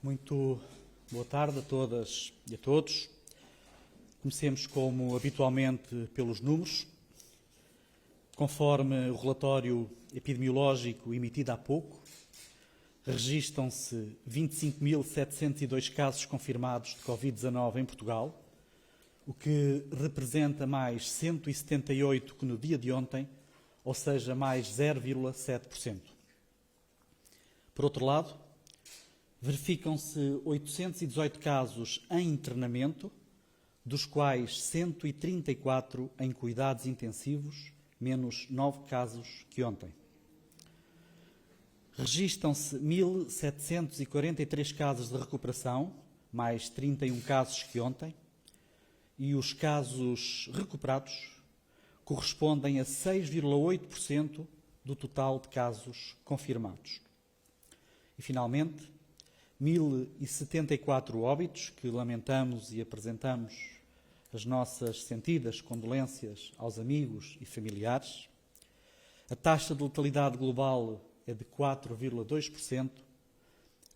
Muito boa tarde a todas e a todos. Comecemos, como habitualmente, pelos números. Conforme o relatório epidemiológico emitido há pouco, registram-se 25.702 casos confirmados de Covid-19 em Portugal, o que representa mais 178 que no dia de ontem, ou seja, mais 0,7%. Por outro lado, verificam-se 818 casos em internamento, dos quais 134 em cuidados intensivos, menos 9 casos que ontem. Registram-se 1.743 casos de recuperação, mais 31 casos que ontem, e os casos recuperados correspondem a 6,8% do total de casos confirmados. E, finalmente, 1.074 óbitos, que lamentamos e apresentamos as nossas sentidas condolências aos amigos e familiares. A taxa de letalidade global é de 4,2%.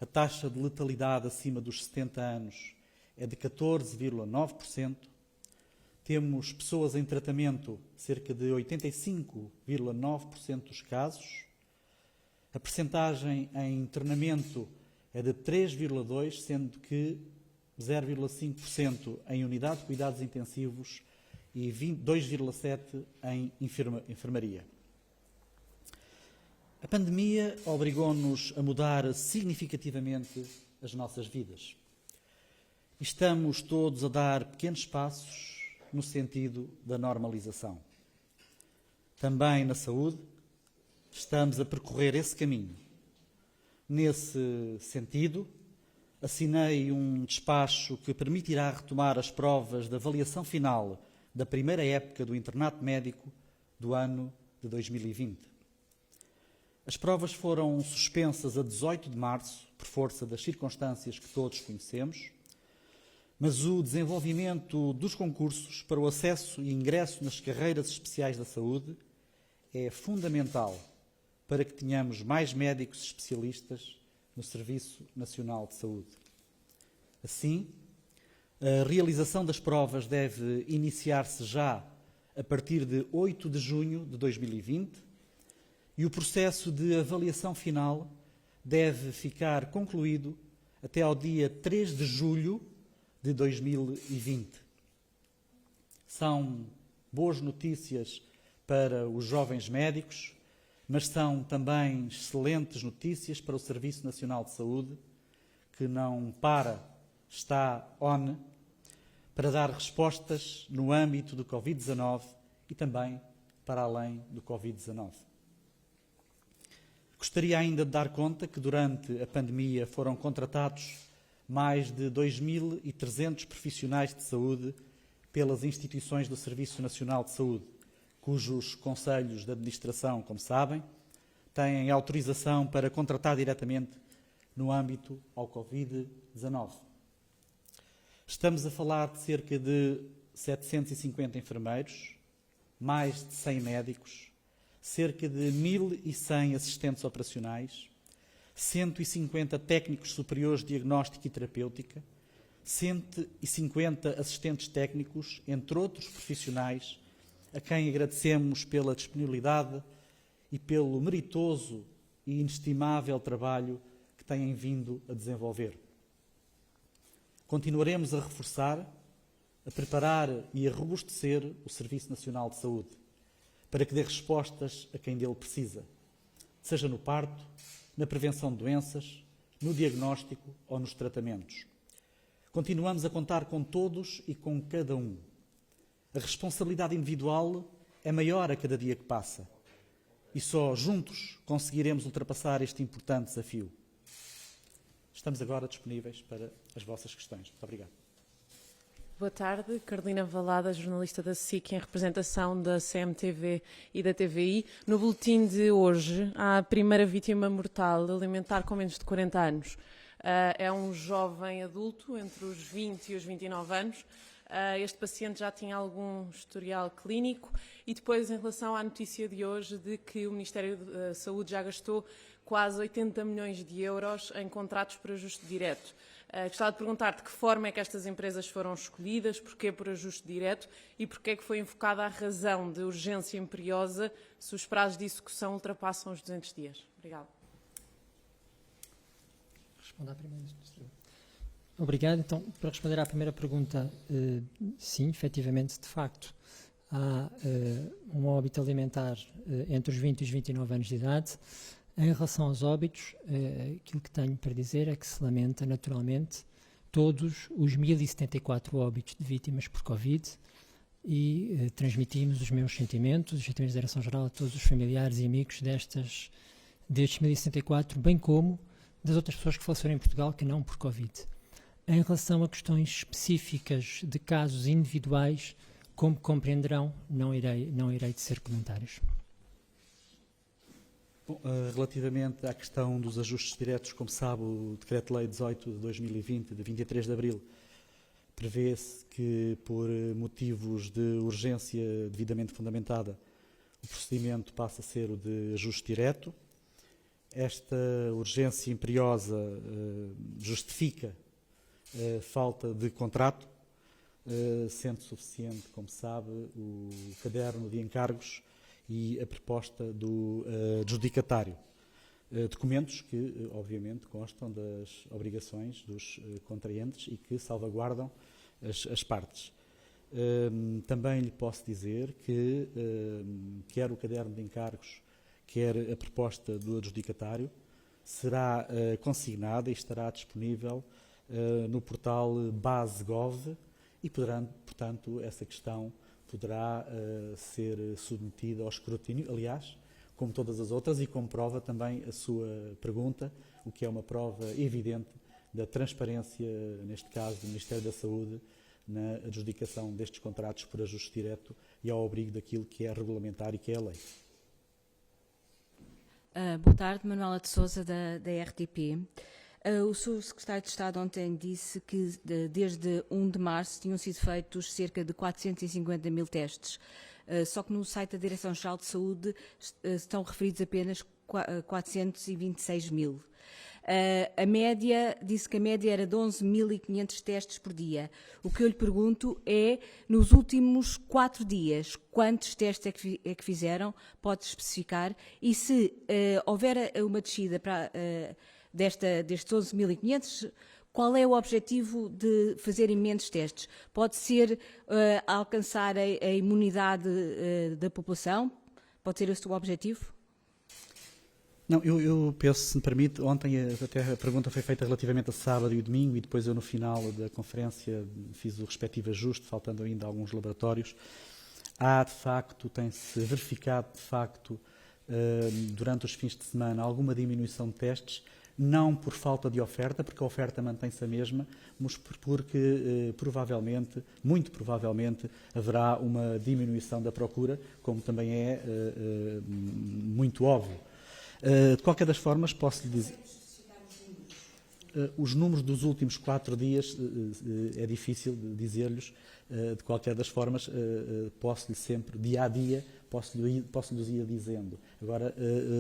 A taxa de letalidade acima dos 70 anos é de 14,9%. Temos pessoas em tratamento, cerca de 85,9% dos casos. A percentagem em internamento é de 3,2%, sendo que 0,5% em unidade de cuidados intensivos e 2,7% em enfermaria. A pandemia obrigou-nos a mudar significativamente as nossas vidas. Estamos todos a dar pequenos passos no sentido da normalização. Também na saúde, estamos a percorrer esse caminho. Nesse sentido, assinei um despacho que permitirá retomar as provas de avaliação final da primeira época do internato médico do ano de 2020. As provas foram suspensas a 18 de março, por força das circunstâncias que todos conhecemos, mas o desenvolvimento dos concursos para o acesso e ingresso nas carreiras especiais da saúde é fundamental para que tenhamos mais médicos especialistas no Serviço Nacional de Saúde. Assim, a realização das provas deve iniciar-se já a partir de 8 de junho de 2020 e o processo de avaliação final deve ficar concluído até ao dia 3 de julho de 2020. São boas notícias para os jovens médicos, mas são também excelentes notícias para o Serviço Nacional de Saúde, que não está on, para dar respostas no âmbito do Covid-19 e também para além do Covid-19. Gostaria ainda de dar conta que durante a pandemia foram contratados mais de 2.300 profissionais de saúde pelas instituições do Serviço Nacional de Saúde, cujos conselhos de administração, como sabem, têm autorização para contratar diretamente no âmbito ao Covid-19. Estamos a falar de cerca de 750 enfermeiros, mais de 100 médicos, cerca de 1.100 assistentes operacionais, 150 técnicos superiores de diagnóstico e terapêutica, 150 assistentes técnicos, entre outros profissionais, a quem agradecemos pela disponibilidade e pelo meritoso e inestimável trabalho que têm vindo a desenvolver. Continuaremos a reforçar, a preparar e a robustecer o Serviço Nacional de Saúde, para que dê respostas a quem dele precisa, seja no parto, na prevenção de doenças, no diagnóstico ou nos tratamentos. Continuamos a contar com todos e com cada um. A responsabilidade individual é maior a cada dia que passa e só juntos conseguiremos ultrapassar este importante desafio. Estamos agora disponíveis para as vossas questões. Muito obrigado. Boa tarde, Carolina Valada, jornalista da SIC, em representação da CMTV e da TVI. No boletim de hoje, há a primeira vítima mortal alimentar com menos de 40 anos. É um jovem adulto, entre os 20 e os 29 anos, Este paciente já tinha algum historial clínico e depois, em relação à notícia de hoje de que o Ministério da Saúde já gastou quase 80 milhões de euros em contratos por ajuste direto. Gostava de perguntar de que forma é que estas empresas foram escolhidas, porquê por ajuste direto e porquê é que foi invocada a razão de urgência imperiosa se os prazos de execução ultrapassam os 200 dias. Obrigada. Responda à primeira. Obrigado. Então, para responder à primeira pergunta, sim, efetivamente, de facto, há um óbito alimentar entre os 20 e os 29 anos de idade. Em relação aos óbitos, aquilo que tenho para dizer é que se lamenta, naturalmente, todos os 1074 óbitos de vítimas por Covid e transmitimos os meus sentimentos, os sentimentos da Direção-Geral a todos os familiares e amigos destes 1074, bem como das outras pessoas que faleceram em Portugal que não por Covid. Em relação a questões específicas de casos individuais, como compreenderão, não irei tecer comentários. Bom, relativamente à questão dos ajustes diretos, como sabe, o Decreto-Lei 18 de 2020, de 23 de abril, prevê-se que, por motivos de urgência devidamente fundamentada, o procedimento passa a ser o de ajuste direto. Esta urgência imperiosa justifica falta de contrato, sendo suficiente, como sabe, o caderno de encargos e a proposta do adjudicatário. Documentos que, obviamente, constam das obrigações dos contraentes e que salvaguardam as partes. Também lhe posso dizer que quer o caderno de encargos, quer a proposta do adjudicatário, será consignada e estará disponível no portal base.gov e poderão, portanto, essa questão poderá ser submetida ao escrutínio, aliás, como todas as outras, e como prova também a sua pergunta, o que é uma prova evidente da transparência, neste caso, do Ministério da Saúde, na adjudicação destes contratos por ajuste direto e ao abrigo daquilo que é regulamentar e que é a lei. Boa tarde, Manuela de Sousa, da RTP. O Sr. Secretário de Estado ontem disse que desde 1 de março tinham sido feitos cerca de 450 mil testes, só que no site da Direção-Geral de Saúde estão referidos apenas 426 mil. A média, disse que a média era de 11.500 testes por dia. O que eu lhe pergunto é, nos últimos 4 dias, quantos testes é que fizeram? Pode especificar? E se houver uma descida para... destes 11.500, qual é o objetivo de fazerem menos testes? Pode ser alcançar a imunidade da população? Pode ser esse o objetivo? Não, eu penso, se me permite, ontem até a pergunta foi feita relativamente a sábado e domingo e depois eu no final da conferência fiz o respectivo ajuste, faltando ainda alguns laboratórios. Há, de facto, tem-se verificado, de facto, durante os fins de semana, alguma diminuição de testes, não por falta de oferta, porque a oferta mantém-se a mesma, mas porque provavelmente, muito provavelmente, haverá uma diminuição da procura, como também é muito óbvio. De qualquer das formas, posso lhe dizer... Os números dos últimos 4 dias é difícil dizer-lhes. De qualquer das formas, posso-lhe sempre, dia a dia, posso-lhes ir dizendo. Agora,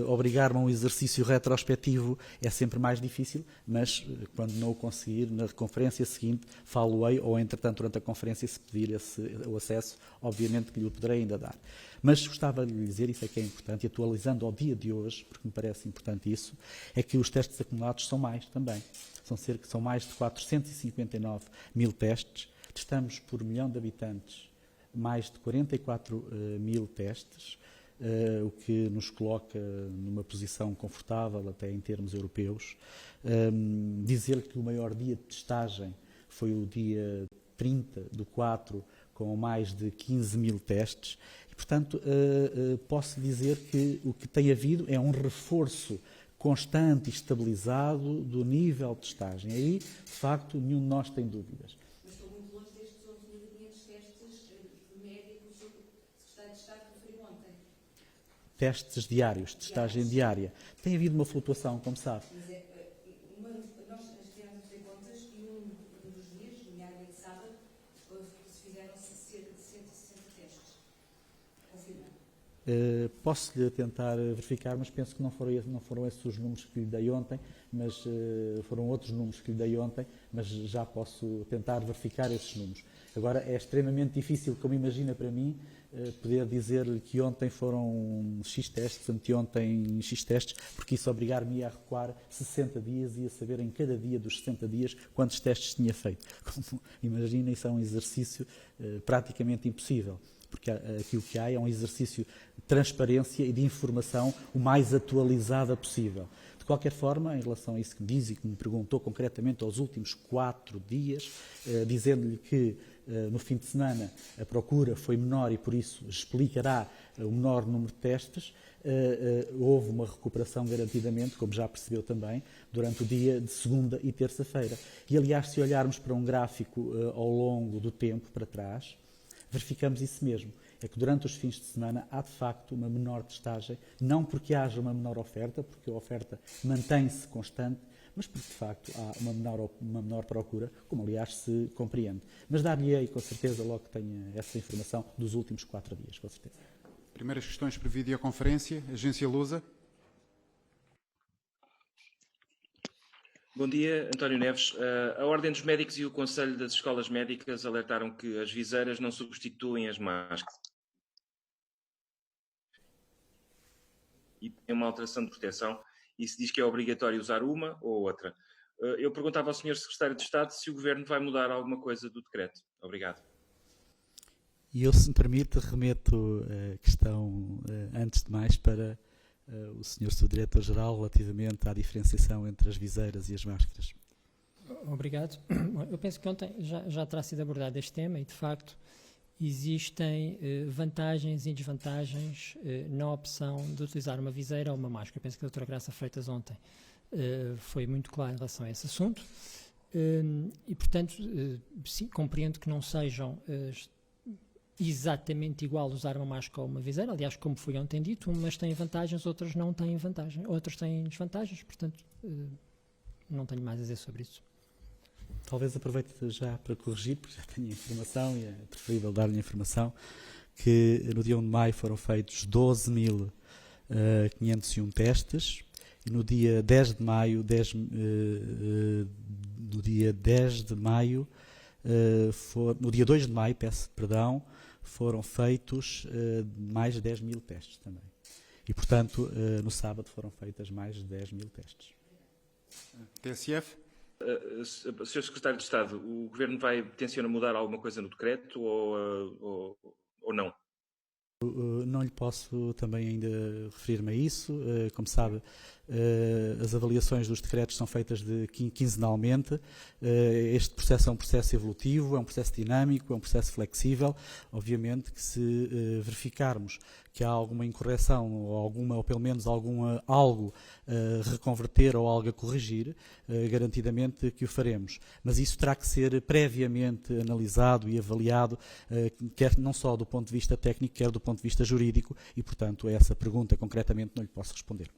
obrigar-me a um exercício retrospectivo é sempre mais difícil, mas quando não o conseguir, na conferência seguinte, falo-ei, ou entretanto, durante a conferência, se pedir o acesso, obviamente que lhe o poderei ainda dar. Mas gostava de lhe dizer, isso é que é importante, e atualizando ao dia de hoje, porque me parece importante isso, é que os testes acumulados são mais também. São mais de 459 mil testes. Testamos por 1 milhão de habitantes mais de 44 mil testes, o que nos coloca numa posição confortável até em termos europeus. Dizer que o maior dia de testagem foi o dia 30/4, com mais de 15 mil testes. E, portanto, posso dizer que o que tem havido é um reforço constante e estabilizado do nível de testagem. Aí, de facto, nenhum de nós tem dúvidas. Mas estou muito longe destes 11.500 testes de média que o Sr. Secretário de Estado referiu ontem. Testes diários, testagem diária. Tem havido uma flutuação, como sabe. Mas nós estivemos a fazer contas e um dos dias, nomeadamente sábado, se Posso-lhe tentar verificar, mas penso que não foram esses os números que lhe dei ontem, mas foram outros números que lhe dei ontem, mas já posso tentar verificar esses números. Agora, é extremamente difícil, como imagina para mim, poder dizer-lhe que ontem foram X testes, anteontem X testes, porque isso obrigar-me a recuar 60 dias e a saber em cada dia dos 60 dias quantos testes tinha feito. Como imagina, isso é um exercício praticamente impossível, porque aquilo que há é um exercício de transparência e de informação o mais atualizada possível. De qualquer forma, em relação a isso que me diz e que me perguntou concretamente aos últimos 4 dias, dizendo-lhe que no fim de semana a procura foi menor e por isso explicará o menor número de testes, houve uma recuperação garantidamente, como já percebeu também, durante o dia de segunda e terça-feira. E aliás, se olharmos para um gráfico ao longo do tempo para trás, verificamos isso mesmo. É que durante os fins de semana há de facto uma menor testagem, não porque haja uma menor oferta, porque a oferta mantém-se constante, mas porque de facto há uma menor procura, como aliás se compreende. Mas dar-lhe-ei com certeza logo que tenha essa informação dos últimos 4 dias, com certeza. Primeiras questões por videoconferência, Agência Lusa. Bom dia, António Neves. A Ordem dos Médicos e o Conselho das Escolas Médicas alertaram que as viseiras não substituem as máscaras e tem uma alteração de proteção e se diz que é obrigatório usar uma ou outra. Eu perguntava ao Sr. Secretário de Estado se o Governo vai mudar alguma coisa do decreto. Obrigado. E eu, se me permite, remeto a questão, antes de mais, para o Sr. Subdiretor-Geral relativamente à diferenciação entre as viseiras e as máscaras. Obrigado. Eu penso que ontem já terá sido abordado este tema e, de facto, existem vantagens e desvantagens na opção de utilizar uma viseira ou uma máscara. Eu penso que a doutora Graça Freitas ontem foi muito clara em relação a esse assunto e, portanto, sim, compreendo que não sejam exatamente igual usar uma máscara ou uma viseira, aliás, como foi ontem dito, umas têm vantagens, outras não têm vantagens, outras têm desvantagens, portanto, não tenho mais a dizer sobre isso. Talvez aproveite já para corrigir, porque já tenho a informação e é preferível dar-lhe a informação, que no dia 1 de maio foram feitos 12.501 testes e no dia 10 de maio, no dia 2 de maio, peço perdão, foram feitos mais de 10.000 testes também. E, portanto, no sábado foram feitas mais de 10.000 testes. TSF. Sr. Secretário de Estado, o Governo tenciona mudar alguma coisa no decreto ou não? Não lhe posso também ainda referir-me a isso. Como sabe, as avaliações dos decretos são feitas quinzenalmente. Este processo é um processo evolutivo, é um processo dinâmico, é um processo flexível. Obviamente que se verificarmos que há alguma incorreção ou pelo menos algo a reconverter ou algo a corrigir, garantidamente que o faremos. Mas isso terá que ser previamente analisado e avaliado, quer não só do ponto de vista técnico, quer do ponto de vista jurídico, e, portanto, a essa pergunta concretamente não lhe posso responder.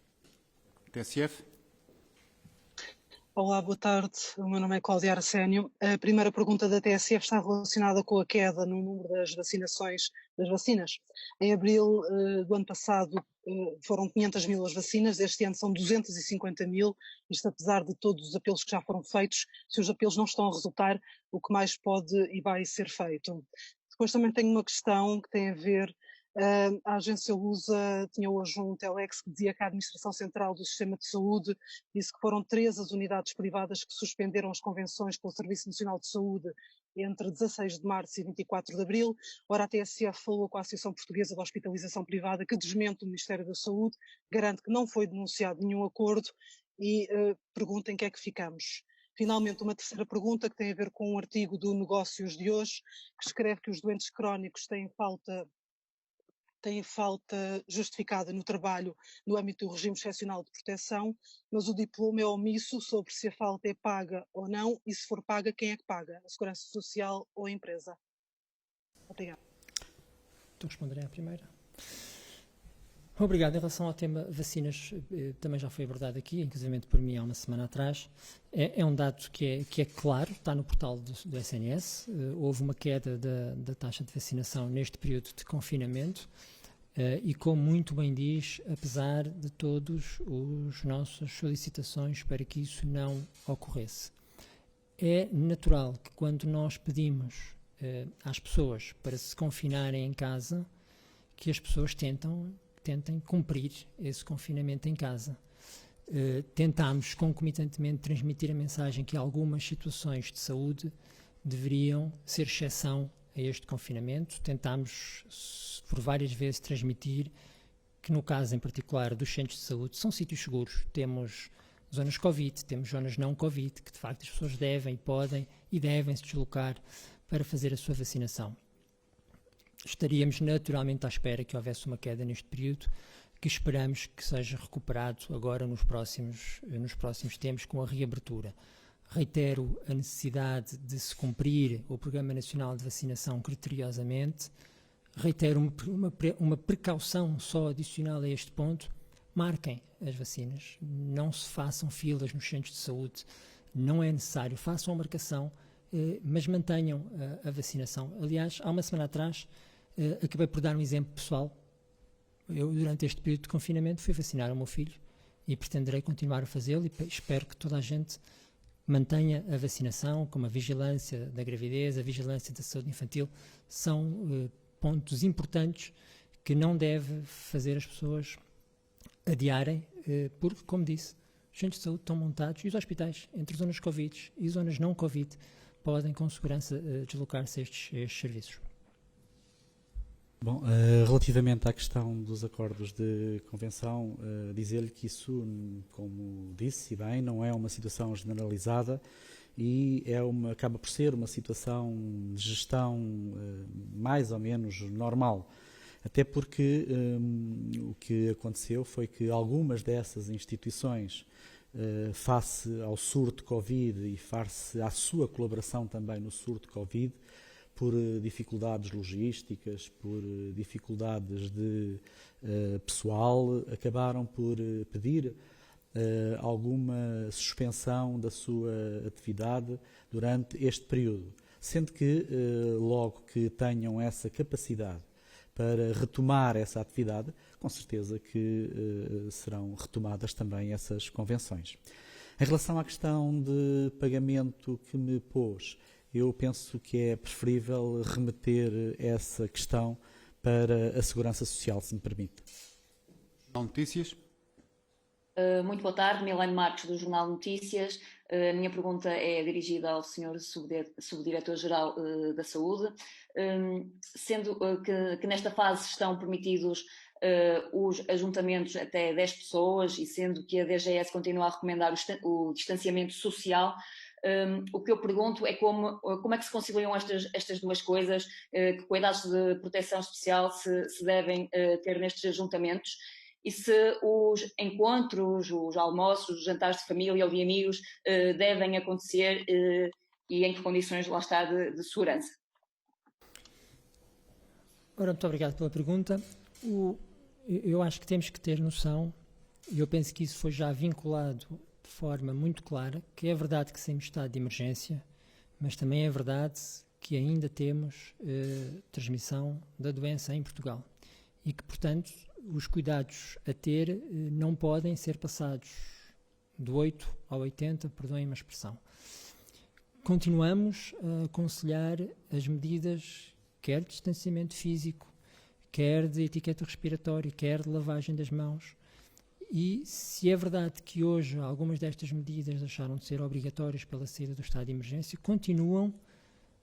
TSF. Olá, boa tarde. O meu nome é Cláudia Arsénio. A primeira pergunta da TSF está relacionada com a queda no número das vacinas. Em abril do ano passado foram 500.000 as vacinas, este ano são 250.000, isto apesar de todos os apelos que já foram feitos. Se os apelos não estão a resultar, o que mais pode e vai ser feito? Depois também tenho uma questão que tem a ver. A agência Lusa tinha hoje um telex que dizia que a Administração Central do Sistema de Saúde disse que foram 3 as unidades privadas que suspenderam as convenções com o Serviço Nacional de Saúde entre 16 de março e 24 de abril. Ora, a TSF falou com a Associação Portuguesa de Hospitalização Privada, que desmente o Ministério da Saúde, garante que não foi denunciado nenhum acordo e pergunta em que é que ficamos. Finalmente, uma terceira pergunta que tem a ver com um artigo do Negócios de hoje, que escreve que os doentes crónicos têm falta justificada no trabalho no âmbito do regime excepcional de proteção, mas o diploma é omisso sobre se a falta é paga ou não, e se for paga, quem é que paga? A Segurança Social ou a empresa? Obrigada. Então responderei à primeira. Obrigado. Em relação ao tema vacinas, também já foi abordado aqui, inclusive por mim há uma semana atrás. É um dado que é claro, está no portal do SNS. Houve uma queda da taxa de vacinação neste período de confinamento. E como muito bem diz, apesar de todas as nossas solicitações para que isso não ocorresse. É natural que quando nós pedimos às pessoas para se confinarem em casa, que as pessoas tentem cumprir esse confinamento em casa. Tentamos concomitantemente transmitir a mensagem que algumas situações de saúde deveriam ser exceção a este confinamento. Tentámos por várias vezes transmitir que no caso em particular dos centros de saúde são sítios seguros. Temos zonas Covid, temos zonas não Covid, que de facto as pessoas devem, podem e devem se deslocar para fazer a sua vacinação. Estaríamos naturalmente à espera que houvesse uma queda neste período, que esperamos que seja recuperado agora nos próximos tempos com a reabertura. Reitero a necessidade de se cumprir o Programa Nacional de Vacinação criteriosamente. Reitero uma precaução só adicional a este ponto. Marquem as vacinas, não se façam filas nos centros de saúde, não é necessário, façam a marcação, mas mantenham a vacinação. Aliás, há uma semana atrás, acabei por dar um exemplo pessoal. Eu, durante este período de confinamento, fui vacinar o meu filho e pretenderei continuar a fazê-lo e espero que toda a gente mantenha a vacinação, como a vigilância da gravidez, a vigilância da saúde infantil, são pontos importantes que não deve fazer as pessoas adiarem, porque, como disse, os centros de saúde estão montados e os hospitais, entre zonas Covid e zonas não Covid, podem com segurança deslocar-se a estes serviços. Bom, relativamente à questão dos acordos de convenção, dizer-lhe que isso, como disse bem, não é uma situação generalizada e acaba por ser uma situação de gestão mais ou menos normal. Até porque o que aconteceu foi que algumas dessas instituições, face ao surto Covid e face à sua colaboração também no surto Covid, por dificuldades logísticas, por dificuldades de pessoal, acabaram por pedir alguma suspensão da sua atividade durante este período. Sendo que, logo que tenham essa capacidade para retomar essa atividade, com certeza que serão retomadas também essas convenções. Em relação à questão de pagamento que me pôs, eu penso que é preferível remeter essa questão para a Segurança Social, se me permite. Jornal Notícias. Muito boa tarde, Milene Marques, do Jornal Notícias. A minha pergunta é dirigida ao Sr. Subdiretor-Geral da Saúde. Sendo que nesta fase estão permitidos os ajuntamentos até 10 pessoas e sendo que a DGS continua a recomendar o distanciamento social, o que eu pergunto é como é que se conciliam estas duas coisas, que cuidados de proteção especial se devem ter nestes ajuntamentos e se os encontros, os almoços, os jantares de família ou de amigos devem acontecer e em que condições lá está de segurança. Ora, muito obrigado pela pergunta. Eu acho que temos que ter noção, e eu penso que isso foi já vinculado de forma muito clara, que é verdade que saímos de estado de emergência, mas também é verdade que ainda temos transmissão da doença em Portugal e que, portanto, os cuidados a ter não podem ser passados do 8 ao 80, perdoem-me a expressão. Continuamos a aconselhar as medidas, quer de distanciamento físico, quer de etiqueta respiratória, quer de lavagem das mãos. E se é verdade que hoje algumas destas medidas deixaram de ser obrigatórias pela saída do estado de emergência, continuam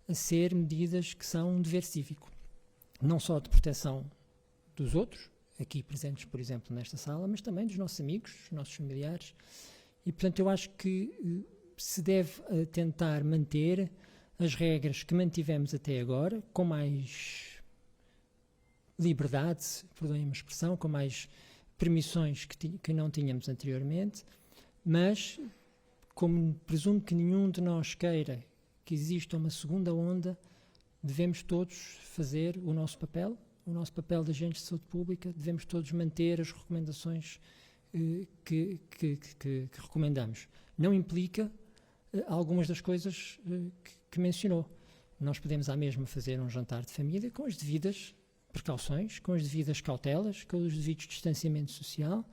a ser medidas que são um dever cívico. Não só de proteção dos outros, aqui presentes, por exemplo, nesta sala, mas também dos nossos amigos, dos nossos familiares. E, portanto, eu acho que se deve tentar manter as regras que mantivemos até agora, com mais liberdade, perdoem-me a expressão, com mais permissões que não tínhamos anteriormente, mas como presumo que nenhum de nós queira que exista uma segunda onda, devemos todos fazer o nosso papel de agentes de saúde pública, devemos todos manter as recomendações que recomendamos. Não implica algumas das coisas que mencionou. Nós podemos à mesma fazer um jantar de família com as devidas precauções, com as devidas cautelas, com os devidos distanciamento social.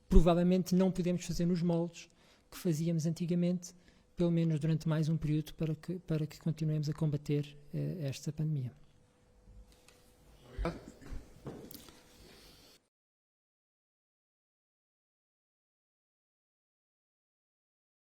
Provavelmente não podemos fazer nos moldes que fazíamos antigamente, pelo menos durante mais um período, para que continuemos a combater esta pandemia.